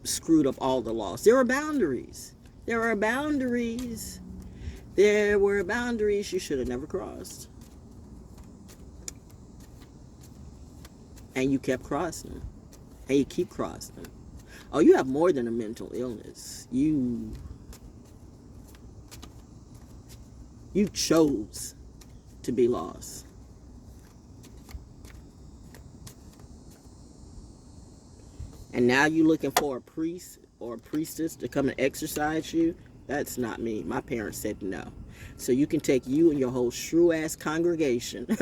screwed up all the laws. There are boundaries. There are boundaries. There were boundaries you should have never crossed. And you kept crossing them. And you keep crossing them. Oh, you have more than a mental illness. You chose to be lost. And now you're looking for a priest or a priestess to come and exorcise you. That's not me. My parents said no. So you can take you and your whole shrew-ass congregation. We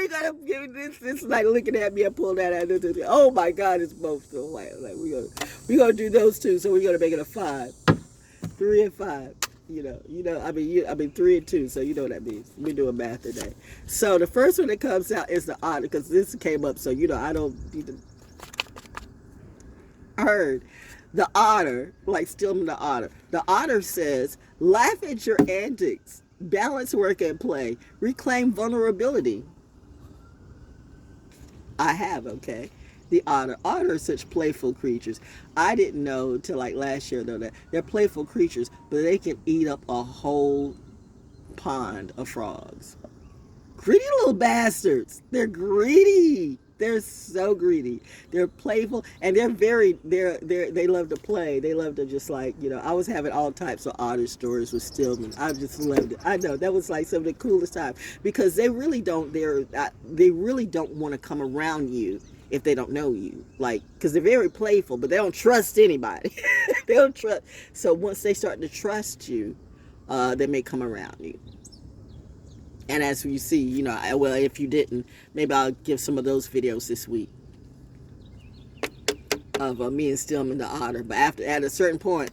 gotta give this. This is like looking at me and pull that out. Oh my God, it's both the way. Like we gonna do those two. So we're gonna make it a 5, 3 and 5. I mean 3 and 2. So you know what that means. We doing math today. So the first one that comes out is the otter, because this came up. So I don't need to. Heard. The otter, like Stillman the otter. The otter says, laugh at your antics, balance work and play, reclaim vulnerability. I have, okay? The otter. Otter are such playful creatures. I didn't know until like last year though that they're playful creatures, but they can eat up a whole pond of frogs. Greedy little bastards. They're greedy. They're so greedy. They're playful, and they love to play. They love to just I was having all types of otter stories with Stillman. I just loved it. I know that was like some of the coolest time, because they really don't want to come around you if they don't know you, because they're very playful, but they don't trust anybody. They don't trust. So once they start to trust you, they may come around you. And as you see, well, if you didn't, maybe I'll give some of those videos this week of me and Stillman the otter. But at a certain point,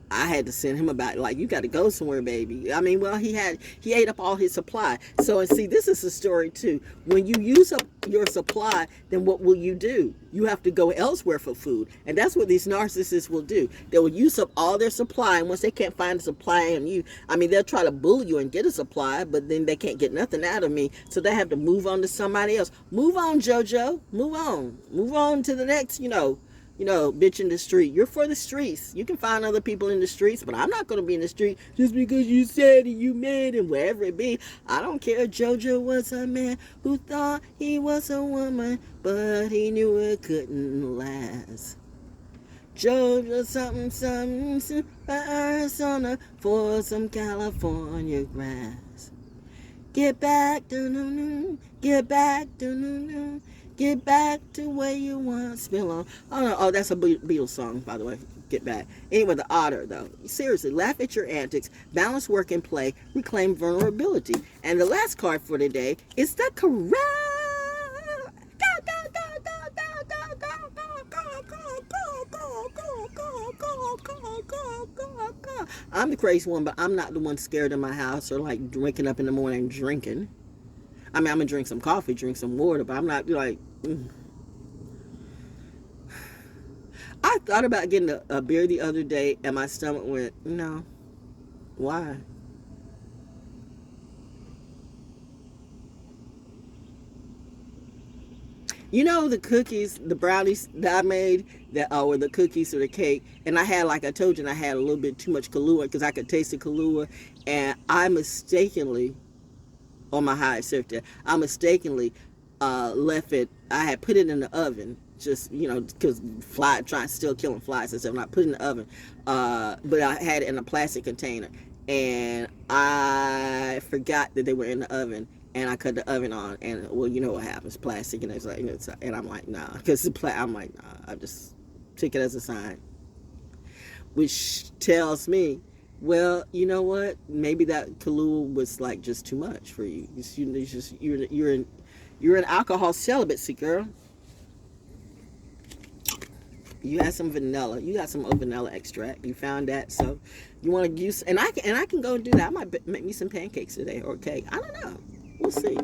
I had to send him about, you got to go somewhere, baby. I mean, well, he ate up all his supply. So, and see, this is a story too. When you use up your supply, then what will you do? You have to go elsewhere for food. And that's what these narcissists will do. They will use up all their supply, and once they can't find a supply on you, they'll try to bully you and get a supply, but then they can't get nothing out of me, so they have to move on to somebody else. Move on, JoJo. Move on. Move on to the next, bitch in the street. You're for the streets. You can find other people in the streets, but I'm not going to be in the street just because you said and you mad and wherever it be. I don't care. JoJo was a man who thought he was a woman, but he knew it couldn't last. JoJo something, Arizona for some California grass. Get back, get back, get back to where you once belong. Oh, that's a Beatles song, by the way. Get back. Anyway, the otter, though. Seriously, laugh at your antics, balance work and play, reclaim vulnerability. And the last card for today is the corral. I'm the crazy one, but I'm not the one scared in my house or like waking up in the morning drinking. I mean, I'm gonna drink some coffee, drink some water, but I'm not like. I thought about getting a beer the other day, and my stomach went, no. Why? The cookies, the brownies that I made, that or the cookies or the cake, and I had, like I told you, and I had a little bit too much Kahlua because I could taste the Kahlua, and I mistakenly, on my high surf I mistakenly left it. I had put it in the oven, just because still killing flies and stuff. And I put it in the oven, but I had it in a plastic container, and I forgot that they were in the oven. And I cut the oven on, and well, you know what happens, plastic, and it's like, and I'm like, nah, because I'm like, nah, I just took it as a sign, which tells me, well, you know what? Maybe that Kahlua was like just too much for you. You're an alcohol celibacy, girl. You had some vanilla. You got some vanilla extract. You found that, so you want to use, and I can go and do that. I might make me some pancakes today or cake. I don't know. We'll see.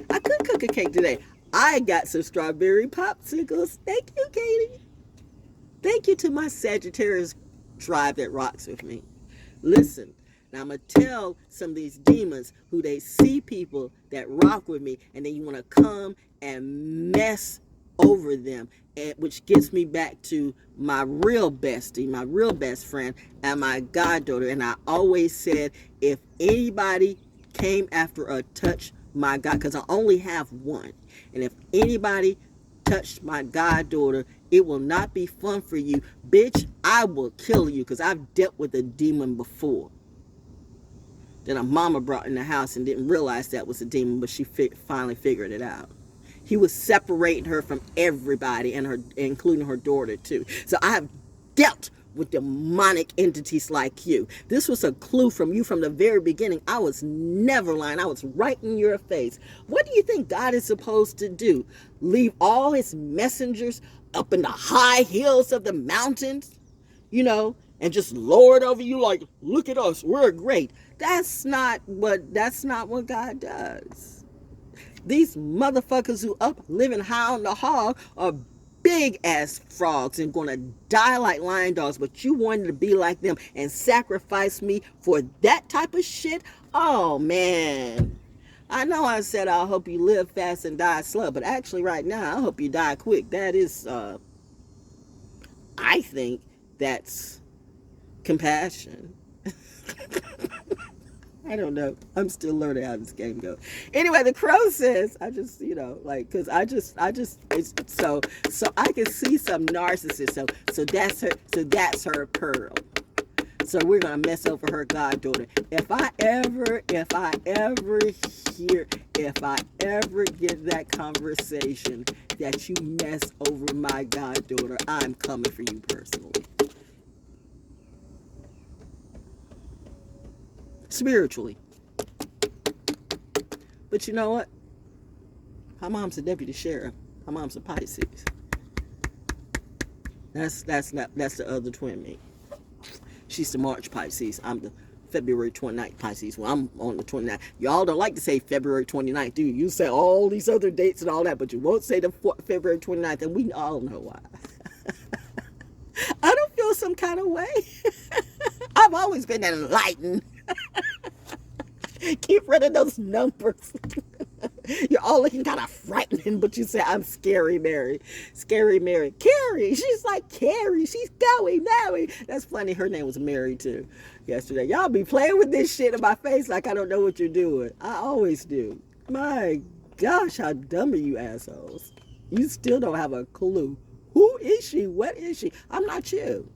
I could cook a cake today. I got some strawberry popsicles. Thank you, Katie. Thank you to my Sagittarius tribe that rocks with me. Listen, now I'm going to tell some of these demons who they see people that rock with me, and then you want to come and mess over them, which gets me back to my real bestie, my real best friend, and my goddaughter. And I always said, if anybody came after or touched my God, because I only have one, and if anybody touched my goddaughter, it will not be fun for you, bitch. I will kill you, because I've dealt with a demon before that a mama brought in the house and didn't realize that was a demon, but she finally figured it out. He was separating her from everybody, and including her daughter too. So I have dealt with demonic entities like you. This was a clue from you from the very beginning. I was never lying. I was right in your face. What do you think God is supposed to do? Leave all his messengers up in the high hills of the mountains, and just lord over you like, look at us, we're great. That's not what God does. These motherfuckers who up living high on the hog are big ass frogs and gonna die like lion dogs, but you wanted to be like them and sacrifice me for that type of shit? Oh man. I know I said I hope you live fast and die slow, but actually right now I hope you die quick. That is I think that's compassion. I don't know. I'm still learning how this game goes. Anyway, the crow says, I just, because so I can see some narcissist. So that's her pearl. So we're gonna mess over her goddaughter. If I ever get that conversation that you mess over my goddaughter, I'm coming for you personally. Spiritually. But you know what? Her mom's a deputy sheriff. Her mom's a Pisces. That's the other twin me. She's the March Pisces. I'm the February 29th Pisces. Well, I'm on the 29th. Y'all don't like to say February 29th, do you? You say all these other dates and all that, but you won't say the February 29th, and we all know why. I don't feel some kind of way. I've always been enlightened. Get rid of those numbers. You're all looking kind of frightening, but you say, I'm Scary Mary. Scary Mary. Carrie. She's like, Carrie. She's going, Mary. That's funny. Her name was Mary, too, yesterday. Y'all be playing with this shit in my face like I don't know what you're doing. I always do. My gosh, how dumb are you assholes? You still don't have a clue. Who is she? What is she? I'm not you.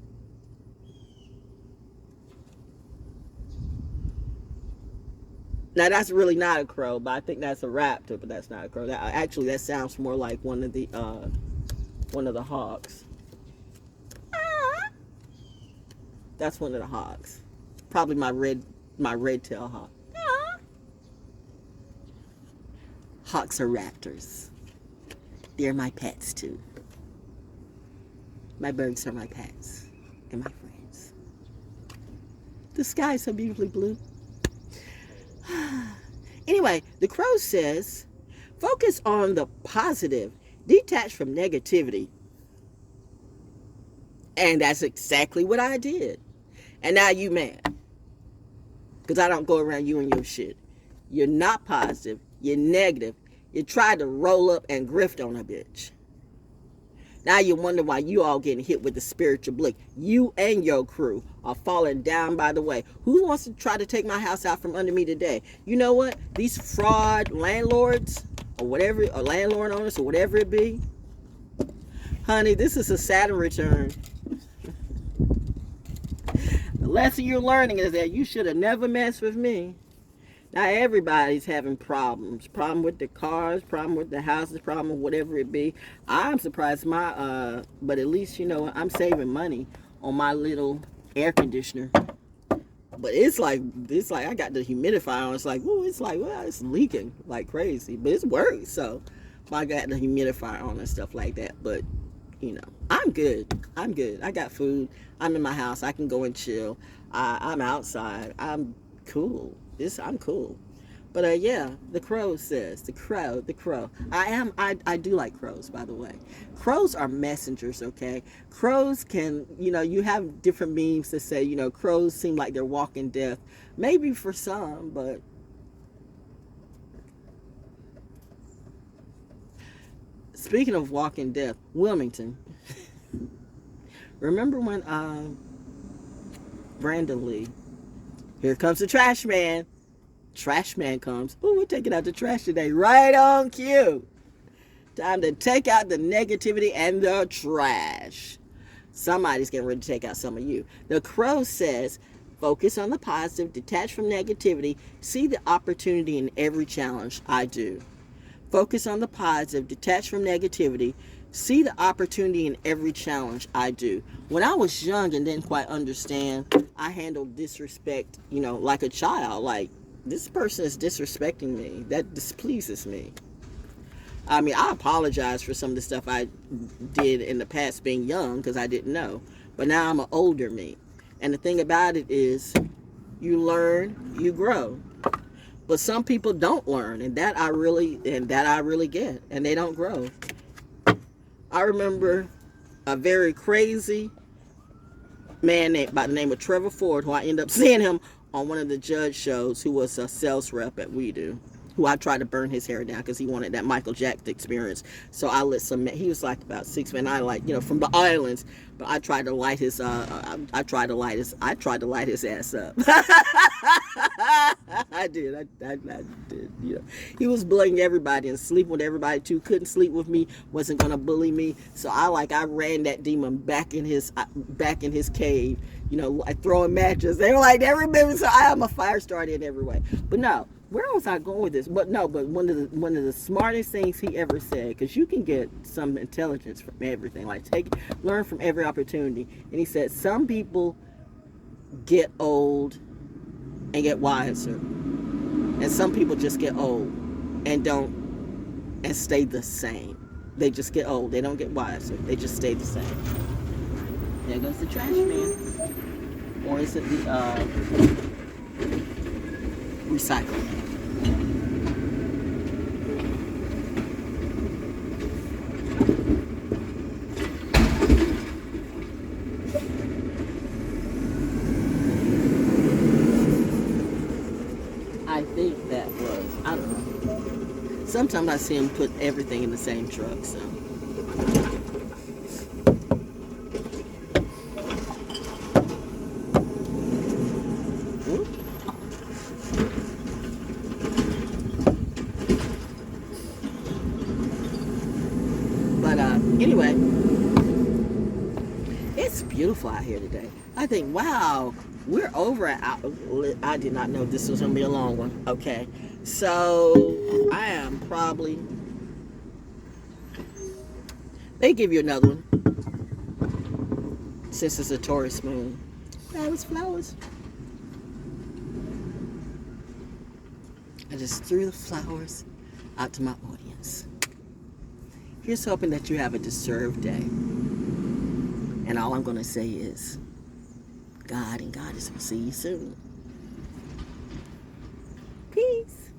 Now, that's really not a crow, but I think that's a raptor, but that's not a crow. Actually, that sounds more like one of the hawks. That's one of the hawks. Probably my red-tailed hawk. Hawks are raptors. They're my pets, too. My birds are my pets and my friends. The sky is so beautifully blue. Anyway, the crow says, focus on the positive, detach from negativity. And that's exactly what I did. And now you mad. Because I don't go around you and your shit. You're not positive. You're negative. You tried to roll up and grift on a bitch. Now you wonder why you all getting hit with the spiritual blick. You and your crew are falling down by the way. Who wants to try to take my house out from under me today? You know what? These fraud landlords or whatever, or landlord owners or whatever it be. Honey, this is a Saturn return. The lesson you're learning is that you should have never messed with me. Now everybody's having problems. Problem with the cars, problem with the houses, problem with whatever it be. I'm surprised but at least, you know, I'm saving money on my little air conditioner. But it's like I got the humidifier on. It's like, ooh, it's like, well, it's leaking like crazy. But it's works, so I got the humidifier on and stuff like that. But, you know, I'm good. I got food. I'm in my house. I can go and chill. I'm outside. I'm cool. I'm cool. But yeah, the crow says, the crow. I do like crows, by the way. Crows are messengers, okay? Crows can, you know, you have different memes that say, you know, crows seem like they're walking death. Maybe for some, but speaking of walking death, Wilmington. Remember when Brandon Lee, here comes the trash man. Trash man comes. Ooh, we're taking out the trash today. Right on cue. Time to take out the negativity and the trash. Somebody's getting ready to take out some of you. The crow says, focus on the positive, detach from negativity, see the opportunity in every challenge I do. Focus on the positive, detach from negativity, see the opportunity in every challenge I do. When I was young and didn't quite understand, I handled disrespect, you know, like a child. Like, this person is disrespecting me. That displeases me. I mean, I apologize for some of the stuff I did in the past being young because I didn't know. But now I'm an older me. And the thing about it is, you learn, you grow. But some people don't learn, and that I really get, and they don't grow. I remember a very crazy man by the name of Trevor Ford, who I ended up seeing him on one of the judge shows, who was a sales rep at We Do, who I tried to burn his hair down because he wanted that Michael Jackson experience. So I lit some, he was like about 6 men, I like, you know, from the islands, but I tried to light his, I tried to light his ass up. I did, you know. He was bullying everybody and sleeping with everybody too, couldn't sleep with me, wasn't gonna bully me. So I ran that demon back in his cave, you know, like throwing matches. They were like, they remember, so I am a fire starter in every way. But no, where was I going with this? But one of the smartest things he ever said, because you can get some intelligence from everything, like learn from every opportunity. And he said, some people get old and get wiser, and some people just get old and stay the same. They just get old. They don't get wiser. They just stay the same. There goes the trash man. Or is it the recycle? sometimes I see them put everything in the same truck, so. But anyway, it's beautiful out here today. I think, wow, we're over an hour. I did not know this was going to be a long one. Okay, so I am probably, they give you another one since it's a Taurus moon. Flowers, flowers. I just threw the flowers out to my audience. Here's hoping that you have a deserved day. And all I'm going to say is, God and Goddess will see you soon. Peace.